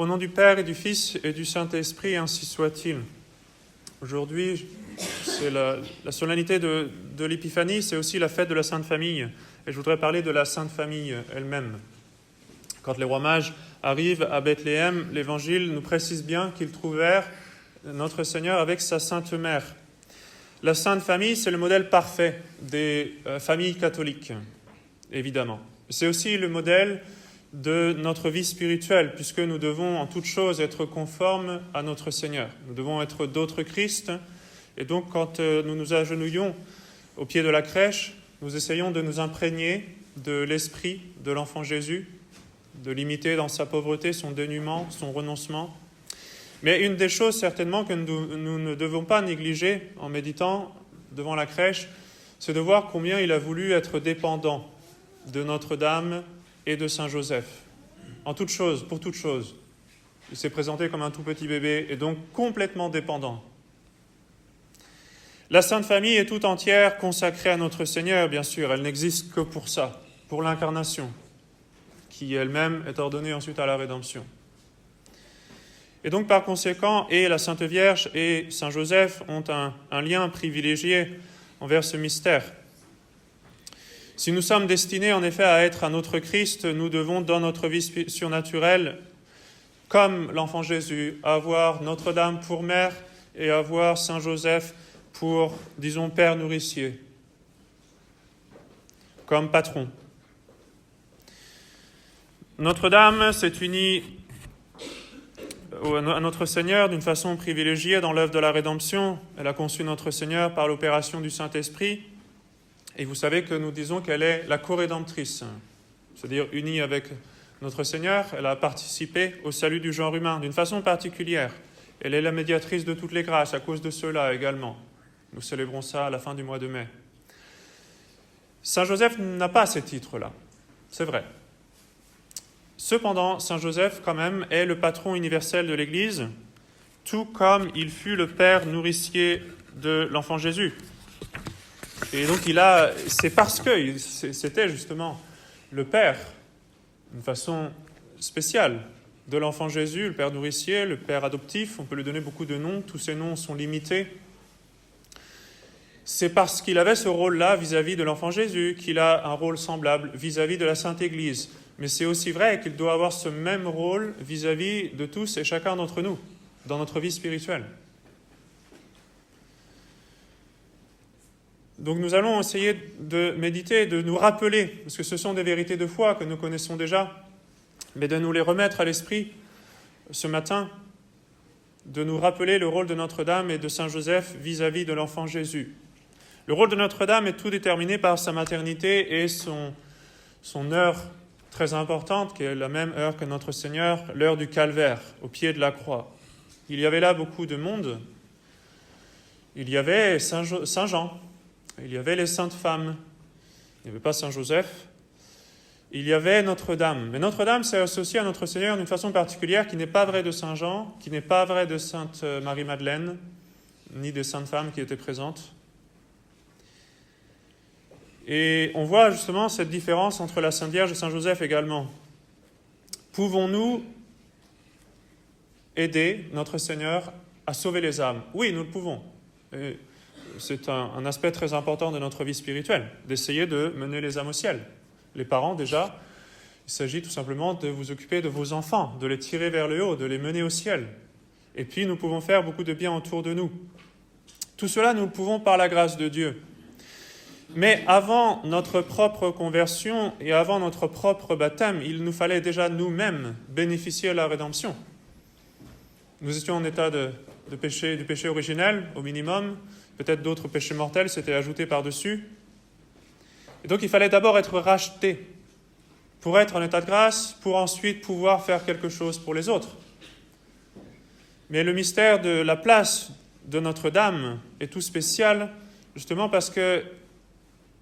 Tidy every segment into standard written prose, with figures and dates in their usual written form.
Au nom du Père et du Fils et du Saint-Esprit, ainsi soit-il. Aujourd'hui, c'est la solennité de l'Épiphanie, c'est aussi la fête de la Sainte Famille. Et je voudrais parler de la Sainte Famille elle-même. Quand les rois mages arrivent à Bethléem, l'Évangile nous précise bien qu'ils trouvèrent notre Seigneur avec sa Sainte Mère. La Sainte Famille, c'est le modèle parfait des familles catholiques, évidemment. C'est aussi le modèle de notre vie spirituelle, puisque nous devons en toute chose être conformes à notre Seigneur. Nous devons être d'autres Christ, et donc quand nous nous agenouillons au pied de la crèche, nous essayons de nous imprégner de l'esprit de l'enfant Jésus, de l'imiter dans sa pauvreté, son dénuement, son renoncement. Mais une des choses certainement que nous ne devons pas négliger en méditant devant la crèche, c'est de voir combien il a voulu être dépendant de Notre-Dame et de Saint Joseph. En toute chose, pour toute chose. Il s'est présenté comme un tout petit bébé et donc complètement dépendant. La Sainte Famille est tout entière consacrée à notre Seigneur, bien sûr. Elle n'existe que pour ça, pour l'incarnation, qui elle-même est ordonnée ensuite à la rédemption. Et donc par conséquent, et la Sainte Vierge et Saint Joseph ont un lien privilégié envers ce mystère. Si nous sommes destinés en effet à être un autre Christ, nous devons dans notre vie surnaturelle, comme l'enfant Jésus, avoir Notre-Dame pour mère et avoir Saint Joseph pour, disons, père nourricier, comme patron. Notre-Dame s'est unie à notre Seigneur d'une façon privilégiée dans l'œuvre de la rédemption. Elle a conçu notre Seigneur par l'opération du Saint-Esprit. Et vous savez que nous disons qu'elle est la co-rédemptrice, c'est-à-dire unie avec notre Seigneur, elle a participé au salut du genre humain d'une façon particulière. Elle est la médiatrice de toutes les grâces à cause de cela également. Nous célébrons ça à la fin du mois de mai. Saint Joseph n'a pas ces titres-là, c'est vrai. Cependant, Saint Joseph, quand même, est le patron universel de l'Église, tout comme il fut le père nourricier de l'enfant Jésus. Et donc c'est parce que c'était justement le père, d'une façon spéciale, de l'enfant Jésus, le père nourricier, le père adoptif, on peut lui donner beaucoup de noms, tous ces noms sont limités. C'est parce qu'il avait ce rôle-là vis-à-vis de l'enfant Jésus qu'il a un rôle semblable vis-à-vis de la Sainte Église. Mais c'est aussi vrai qu'il doit avoir ce même rôle vis-à-vis de tous et chacun d'entre nous, dans notre vie spirituelle. Donc nous allons essayer de méditer, de nous rappeler, parce que ce sont des vérités de foi que nous connaissons déjà, mais de nous les remettre à l'esprit ce matin, de nous rappeler le rôle de Notre-Dame et de Saint Joseph vis-à-vis de l'enfant Jésus. Le rôle de Notre-Dame est tout déterminé par sa maternité et son heure très importante, qui est la même heure que notre Seigneur, l'heure du calvaire, au pied de la croix. Il y avait là beaucoup de monde. Il y avait Saint Jean, il y avait les saintes femmes, il n'y avait pas Saint Joseph, il y avait Notre-Dame. Mais Notre-Dame s'est associée à notre Seigneur d'une façon particulière qui n'est pas vraie de Saint Jean, qui n'est pas vraie de Sainte Marie-Madeleine, ni des saintes femmes qui étaient présentes. Et on voit justement cette différence entre la Sainte Vierge et Saint Joseph également. Pouvons-nous aider notre Seigneur à sauver les âmes? Oui, nous le pouvons. Et c'est un aspect très important de notre vie spirituelle, d'essayer de mener les âmes au ciel. Les parents, déjà, il s'agit tout simplement de vous occuper de vos enfants, de les tirer vers le haut, de les mener au ciel. Et puis, nous pouvons faire beaucoup de bien autour de nous. Tout cela, nous le pouvons par la grâce de Dieu. Mais avant notre propre conversion et avant notre propre baptême, il nous fallait déjà nous-mêmes bénéficier de la rédemption. Nous étions en état du péché originel, au minimum. Peut-être d'autres péchés mortels s'étaient ajoutés par-dessus. Et donc il fallait d'abord être racheté pour être en état de grâce, pour ensuite pouvoir faire quelque chose pour les autres. Mais le mystère de la place de Notre-Dame est tout spécial, justement parce qu'il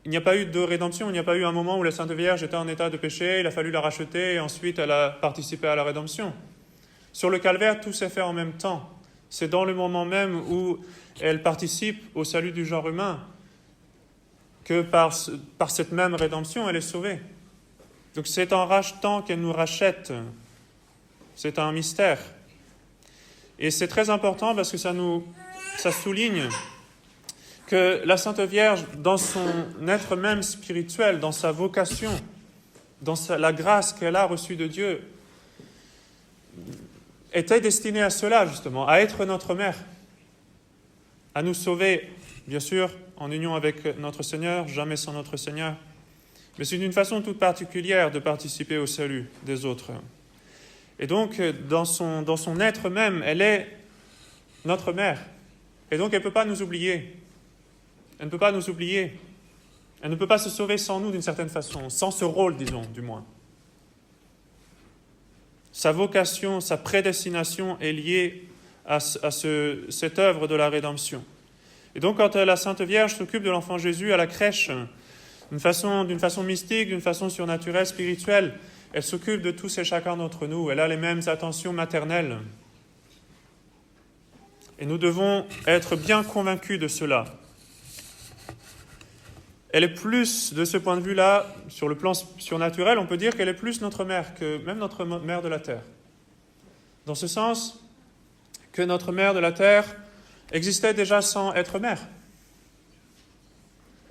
n'y a pas eu de rédemption, il n'y a pas eu un moment où la Sainte Vierge était en état de péché, il a fallu la racheter et ensuite elle a participé à la rédemption. Sur le calvaire, tout s'est fait en même temps. C'est dans le moment même où elle participe au salut du genre humain que par cette même rédemption, elle est sauvée. Donc c'est en rachetant qu'elle nous rachète. C'est un mystère. Et c'est très important parce que ça souligne que la Sainte Vierge, dans son être même spirituel, dans sa vocation, dans la grâce qu'elle a reçue de Dieu, était destinée à cela, justement, à être notre mère, à nous sauver, bien sûr, en union avec notre Seigneur, jamais sans notre Seigneur, mais c'est une façon toute particulière de participer au salut des autres. Et donc, dans son être même, elle est notre mère. Et donc, elle ne peut pas nous oublier. Elle ne peut pas nous oublier. Elle ne peut pas se sauver sans nous, d'une certaine façon, sans ce rôle, disons, du moins. Sa vocation, sa prédestination est liée à cette œuvre de la rédemption. Et donc, quand la Sainte Vierge s'occupe de l'enfant Jésus à la crèche, d'une façon mystique, d'une façon surnaturelle, spirituelle, elle s'occupe de tous et chacun d'entre nous. Elle a les mêmes attentions maternelles. Et nous devons être bien convaincus de cela. Elle est plus, de ce point de vue-là, sur le plan surnaturel, on peut dire qu'elle est plus notre mère que même notre mère de la terre. Dans ce sens que notre mère de la terre existait déjà sans être mère.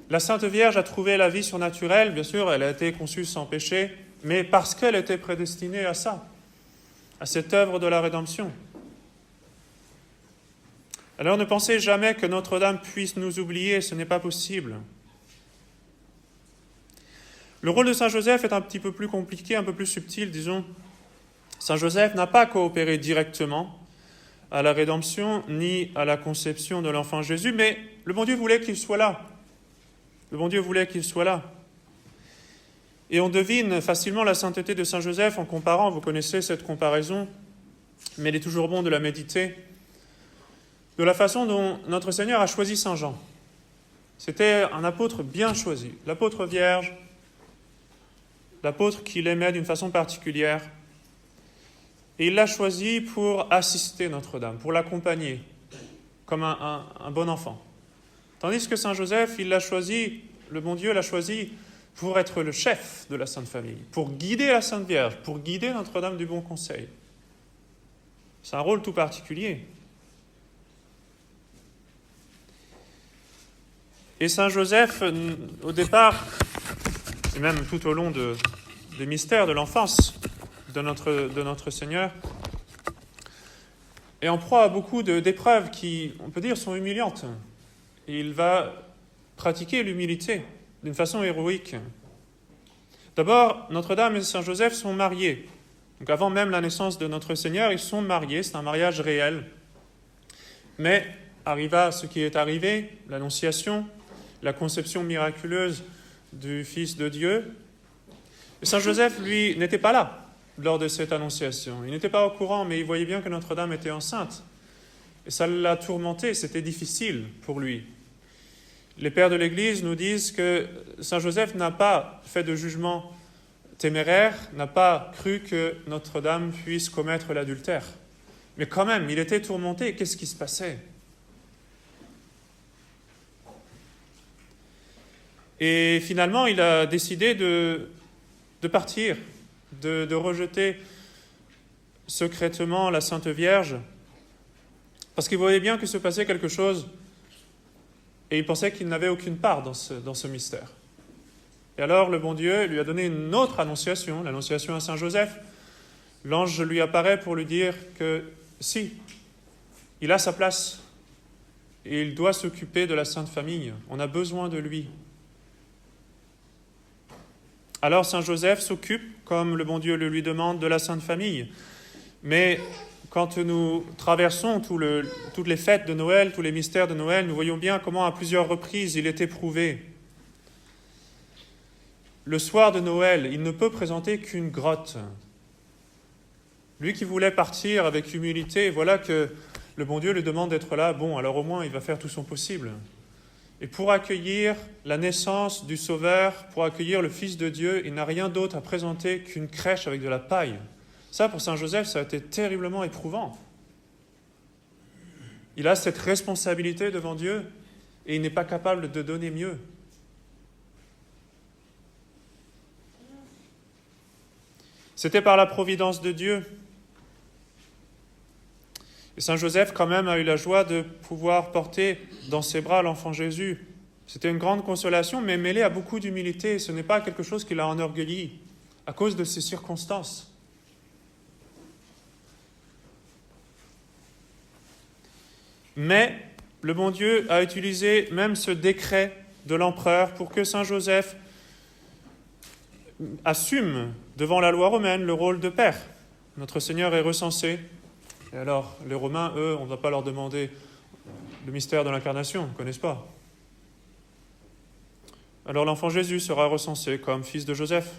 La Sainte Vierge a trouvé la vie surnaturelle, bien sûr, elle a été conçue sans péché, mais parce qu'elle était prédestinée à ça, à cette œuvre de la rédemption. Alors ne pensez jamais que Notre-Dame puisse nous oublier, ce n'est pas possible. Le rôle de Saint Joseph est un petit peu plus compliqué, un peu plus subtil, disons. Saint Joseph n'a pas coopéré directement à la rédemption ni à la conception de l'enfant Jésus, mais le bon Dieu voulait qu'il soit là. Le bon Dieu voulait qu'il soit là. Et on devine facilement la sainteté de Saint Joseph en comparant, vous connaissez cette comparaison, mais il est toujours bon de la méditer, de la façon dont notre Seigneur a choisi Saint Jean. C'était un apôtre bien choisi, l'apôtre vierge, l'apôtre qu'il aimait d'une façon particulière. Et il l'a choisi pour assister Notre-Dame, pour l'accompagner, comme un bon enfant. Tandis que Saint Joseph, il l'a choisi, le bon Dieu l'a choisi pour être le chef de la Sainte Famille, pour guider la Sainte Vierge, pour guider Notre-Dame du Bon Conseil. C'est un rôle tout particulier. Et Saint Joseph, au départ, et même tout au long des mystères de l'enfance de notre Seigneur, est en proie à beaucoup d'épreuves qui, on peut dire, sont humiliantes. Et il va pratiquer l'humilité d'une façon héroïque. D'abord, Notre-Dame et Saint Joseph sont mariés. Donc avant même la naissance de notre Seigneur, ils sont mariés, c'est un mariage réel. Mais arriva ce qui est arrivé, l'Annonciation, la conception miraculeuse du Fils de Dieu. Et Saint Joseph, lui, n'était pas là lors de cette Annonciation. Il n'était pas au courant, mais il voyait bien que Notre-Dame était enceinte. Et ça l'a tourmenté, c'était difficile pour lui. Les pères de l'Église nous disent que Saint Joseph n'a pas fait de jugement téméraire, n'a pas cru que Notre-Dame puisse commettre l'adultère. Mais quand même, il était tourmenté. Qu'est-ce qui se passait ? Et finalement, il a décidé de partir, de rejeter secrètement la Sainte Vierge, parce qu'il voyait bien que se passait quelque chose, et il pensait qu'il n'avait aucune part dans ce mystère. Et alors, le bon Dieu lui a donné une autre annonciation, l'annonciation à Saint Joseph. L'ange lui apparaît pour lui dire que si, il a sa place, et il doit s'occuper de la Sainte Famille. On a besoin de lui. Alors Saint Joseph s'occupe, comme le bon Dieu le lui demande, de la Sainte Famille. Mais quand nous traversons toutes les fêtes de Noël, tous les mystères de Noël, nous voyons bien comment à plusieurs reprises il est éprouvé. Le soir de Noël, il ne peut présenter qu'une grotte. Lui qui voulait partir avec humilité, voilà que le bon Dieu lui demande d'être là. Bon, alors au moins il va faire tout son possible. Et pour accueillir la naissance du Sauveur, pour accueillir le Fils de Dieu, il n'a rien d'autre à présenter qu'une crèche avec de la paille. Ça, pour Saint Joseph, ça a été terriblement éprouvant. Il a cette responsabilité devant Dieu et il n'est pas capable de donner mieux. C'était par la providence de Dieu Et Saint Joseph, quand même, a eu la joie de pouvoir porter dans ses bras l'enfant Jésus. C'était une grande consolation, mais mêlée à beaucoup d'humilité. Ce n'est pas quelque chose qui l'a enorgueilli à cause de ses circonstances. Mais le bon Dieu a utilisé même ce décret de l'empereur pour que Saint Joseph assume devant la loi romaine le rôle de père. Notre Seigneur est recensé. Et alors, les Romains, eux, on ne va pas leur demander le mystère de l'incarnation, ils ne connaissent pas. Alors l'enfant Jésus sera recensé comme fils de Joseph.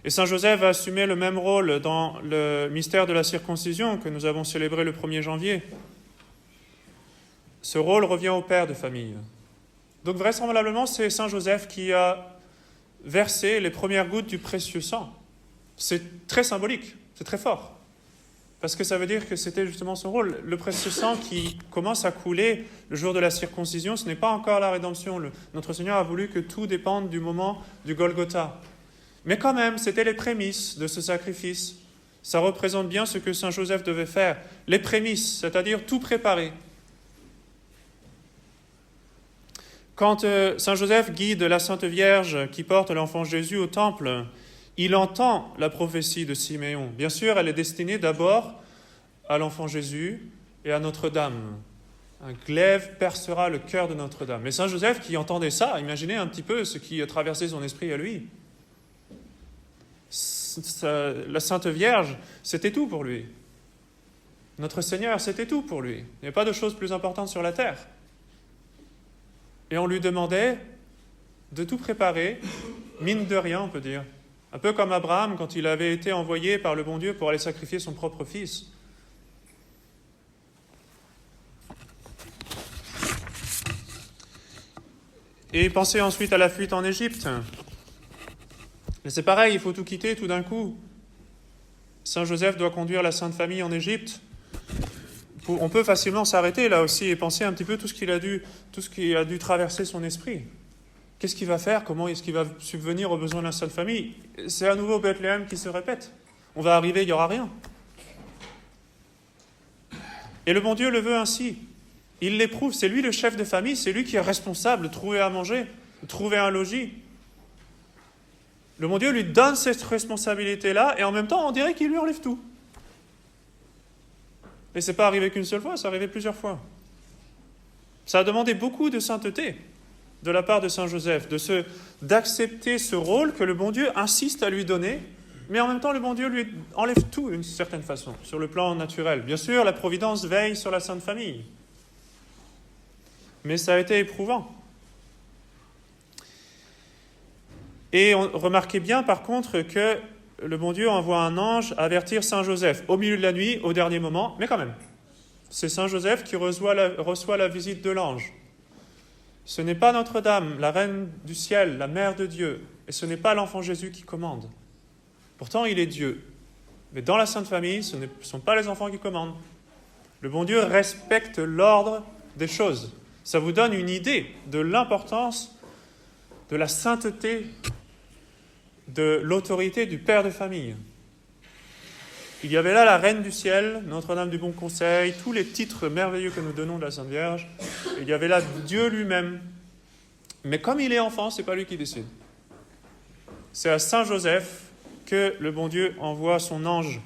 Et Saint Joseph va assumer le même rôle dans le mystère de la circoncision que nous avons célébré le 1er janvier. Ce rôle revient au père de famille. Donc vraisemblablement, c'est Saint Joseph qui a versé les premières gouttes du précieux sang. C'est très symbolique, c'est très fort. Parce que ça veut dire que c'était justement son rôle. Le précieux sang qui commence à couler le jour de la circoncision, ce n'est pas encore la rédemption. Notre Seigneur a voulu que tout dépende du moment du Golgotha. Mais quand même, c'était les prémices de ce sacrifice. Ça représente bien ce que Saint Joseph devait faire. Les prémices, c'est-à-dire tout préparer. Quand Saint Joseph guide la Sainte Vierge qui porte l'enfant Jésus au temple, il entend la prophétie de Siméon. Bien sûr, elle est destinée d'abord à l'enfant Jésus et à Notre-Dame. Un glaive percera le cœur de Notre-Dame. Mais Saint Joseph qui entendait ça, imaginez un petit peu ce qui traversait son esprit à lui. La Sainte Vierge, c'était tout pour lui. Notre Seigneur, c'était tout pour lui. Il n'y avait pas de chose plus importante sur la terre. Et on lui demandait de tout préparer, mine de rien, on peut dire. Un peu comme Abraham, quand il avait été envoyé par le bon Dieu pour aller sacrifier son propre fils. Et pensez ensuite à la fuite en Égypte. Mais c'est pareil, il faut tout quitter tout d'un coup. Saint Joseph doit conduire la Sainte Famille en Égypte. On peut facilement s'arrêter là aussi et penser un petit peu tout ce qui a dû traverser son esprit. Qu'est-ce qu'il va faire? Comment est-ce qu'il va subvenir aux besoins de la Sainte Famille? C'est à nouveau Bethléem qui se répète. On va arriver, il n'y aura rien. Et le bon Dieu le veut ainsi. Il l'éprouve, c'est lui le chef de famille, c'est lui qui est responsable de trouver à manger, de trouver un logis. Le bon Dieu lui donne cette responsabilité-là et en même temps, on dirait qu'il lui enlève tout. Et ce n'est pas arrivé qu'une seule fois, c'est arrivé plusieurs fois. Ça a demandé beaucoup de sainteté de la part de Saint Joseph, d'accepter ce rôle que le bon Dieu insiste à lui donner, mais en même temps, le bon Dieu lui enlève tout d'une certaine façon, sur le plan naturel. Bien sûr, la Providence veille sur la Sainte Famille, mais ça a été éprouvant. Et remarquez bien, par contre, que le bon Dieu envoie un ange avertir Saint Joseph au milieu de la nuit, au dernier moment, mais quand même. C'est Saint Joseph qui reçoit la visite de l'ange. Ce n'est pas Notre-Dame, la reine du ciel, la mère de Dieu, et ce n'est pas l'enfant Jésus qui commande. Pourtant, il est Dieu. Mais dans la Sainte Famille, ce ne sont pas les enfants qui commandent. Le bon Dieu respecte l'ordre des choses. Ça vous donne une idée de l'importance, de la sainteté, de l'autorité du père de famille. Il y avait là la reine du ciel, Notre-Dame du Bon Conseil, tous les titres merveilleux que nous donnons de la Sainte Vierge. Il y avait là Dieu lui-même. Mais comme il est enfant, ce n'est pas lui qui décide. C'est à Saint Joseph que le bon Dieu envoie son ange.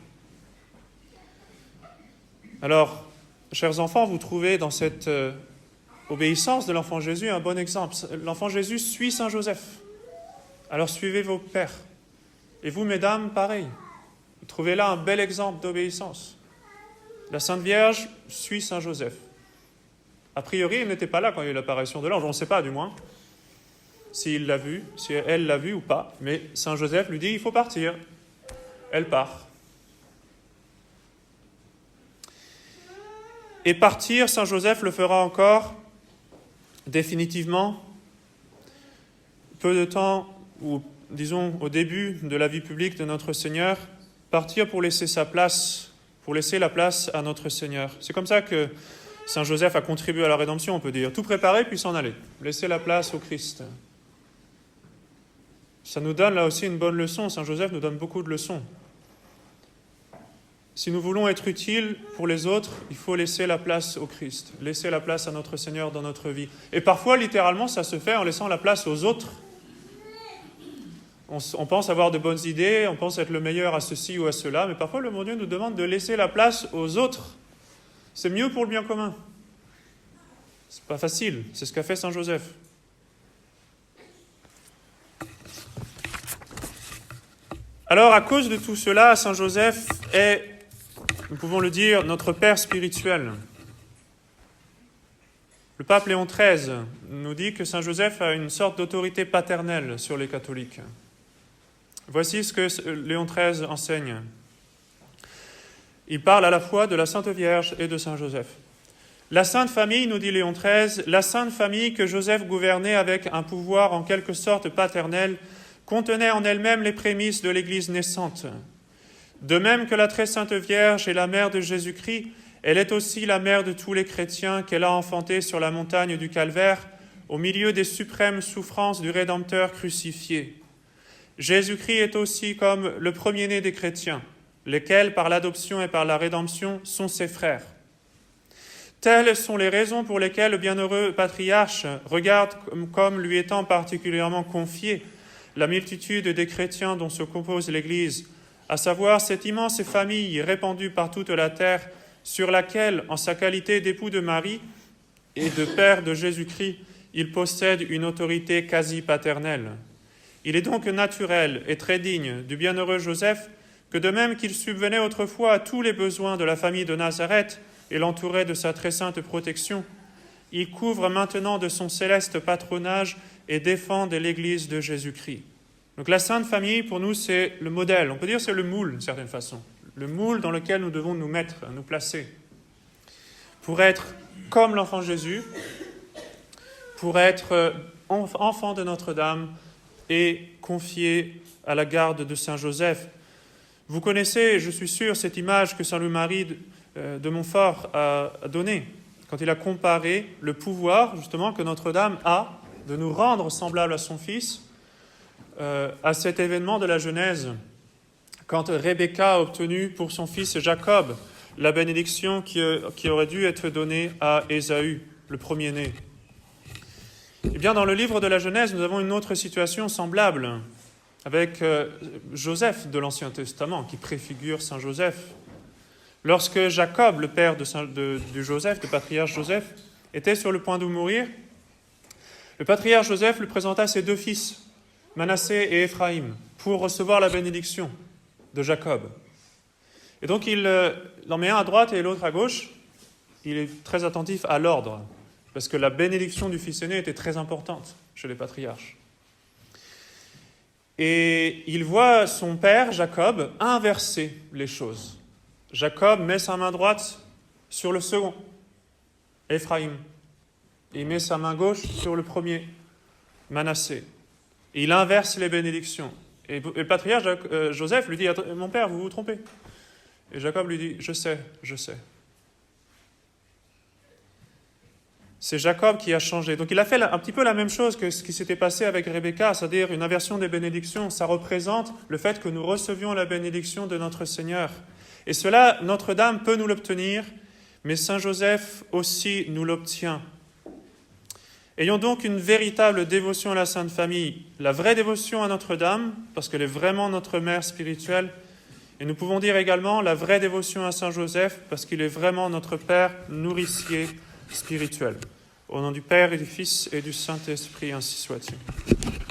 Alors, chers enfants, vous trouvez dans cette obéissance de l'enfant Jésus un bon exemple. L'enfant Jésus suit Saint Joseph. Alors suivez vos pères. Et vous, mesdames, pareil. Vous trouvez là un bel exemple d'obéissance. La Sainte Vierge suit Saint Joseph. A priori, il n'était pas là quand il y a eu l'apparition de l'ange. On ne sait pas, du moins, s'il l'a vu, si elle l'a vu ou pas. Mais Saint Joseph lui dit, il faut partir. Elle part. Et partir, Saint Joseph le fera encore définitivement peu de temps, ou disons au début de la vie publique de notre Seigneur, partir pour laisser sa place, pour laisser la place à notre Seigneur. C'est comme ça que Saint Joseph a contribué à la rédemption, on peut dire. Tout préparer, puis s'en aller. Laisser la place au Christ. Ça nous donne là aussi une bonne leçon. Saint Joseph nous donne beaucoup de leçons. Si nous voulons être utiles pour les autres, il faut laisser la place au Christ, laisser la place à notre Seigneur dans notre vie. Et parfois, littéralement, ça se fait en laissant la place aux autres. On pense avoir de bonnes idées, on pense être le meilleur à ceci ou à cela, mais parfois le bon Dieu nous demande de laisser la place aux autres. C'est mieux pour le bien commun. C'est pas facile, c'est ce qu'a fait Saint Joseph. Alors, à cause de tout cela, Saint Joseph est, nous pouvons le dire, notre père spirituel. Le pape Léon XIII nous dit que Saint Joseph a une sorte d'autorité paternelle sur les catholiques. Voici ce que Léon XIII enseigne. Il parle à la fois de la Sainte Vierge et de Saint Joseph. La Sainte Famille, nous dit Léon XIII, la Sainte Famille que Joseph gouvernait avec un pouvoir en quelque sorte paternel, contenait en elle-même les prémices de l'Église naissante. De même que la très Sainte Vierge est la mère de Jésus-Christ, elle est aussi la mère de tous les chrétiens qu'elle a enfantés sur la montagne du Calvaire, au milieu des suprêmes souffrances du Rédempteur crucifié. Jésus-Christ est aussi comme le premier-né des chrétiens, lesquels, par l'adoption et par la rédemption, sont ses frères. Telles sont les raisons pour lesquelles le bienheureux patriarche regarde comme lui étant particulièrement confié la multitude des chrétiens dont se compose l'Église, à savoir cette immense famille répandue par toute la terre, sur laquelle, en sa qualité d'époux de Marie et de père de Jésus-Christ, il possède une autorité quasi paternelle. Il est donc naturel et très digne du bienheureux Joseph que de même qu'il subvenait autrefois à tous les besoins de la famille de Nazareth et l'entourait de sa très sainte protection, il couvre maintenant de son céleste patronage et défend de l'Église de Jésus-Christ. Donc la Sainte Famille, pour nous, c'est le modèle, on peut dire c'est le moule d'une certaine façon, le moule dans lequel nous devons nous mettre, nous placer, pour être comme l'enfant Jésus, pour être enfant de Notre-Dame, et confié à la garde de Saint Joseph. Vous connaissez, je suis sûr, cette image que Saint Louis-Marie de Montfort a donnée, quand il a comparé le pouvoir, justement, que Notre-Dame a de nous rendre semblables à son Fils, à cet événement de la Genèse, quand Rebecca a obtenu pour son fils Jacob la bénédiction qui aurait dû être donnée à Ésaü, le premier-né. Eh bien, dans le livre de la Genèse, nous avons une autre situation semblable avec Joseph de l'Ancien Testament, qui préfigure Saint Joseph. Lorsque Jacob, le père de Joseph, du patriarche Joseph, était sur le point de mourir, le patriarche Joseph lui présenta ses deux fils, Manassé et Éphraïm, pour recevoir la bénédiction de Jacob. Et donc il en met un à droite et l'autre à gauche. Il est très attentif à l'ordre, parce que la bénédiction du fils aîné était très importante chez les patriarches. Et il voit son père, Jacob, inverser les choses. Jacob met sa main droite sur le second, Éphraïm. Il met sa main gauche sur le premier, Manassé. Et il inverse les bénédictions. Et le patriarche Joseph lui dit « Mon père, vous vous trompez ». Et Jacob lui dit « Je sais, je sais ». C'est Jacob qui a changé. Donc il a fait un petit peu la même chose que ce qui s'était passé avec Rebecca, c'est-à-dire une inversion des bénédictions. Ça représente le fait que nous recevions la bénédiction de notre Seigneur. Et cela, Notre-Dame peut nous l'obtenir, mais Saint Joseph aussi nous l'obtient. Ayons donc une véritable dévotion à la Sainte Famille, la vraie dévotion à Notre-Dame, parce qu'elle est vraiment notre mère spirituelle, et nous pouvons dire également la vraie dévotion à Saint Joseph, parce qu'il est vraiment notre Père nourricier spirituel. Au nom du Père et du Fils et du Saint-Esprit, ainsi soit-il.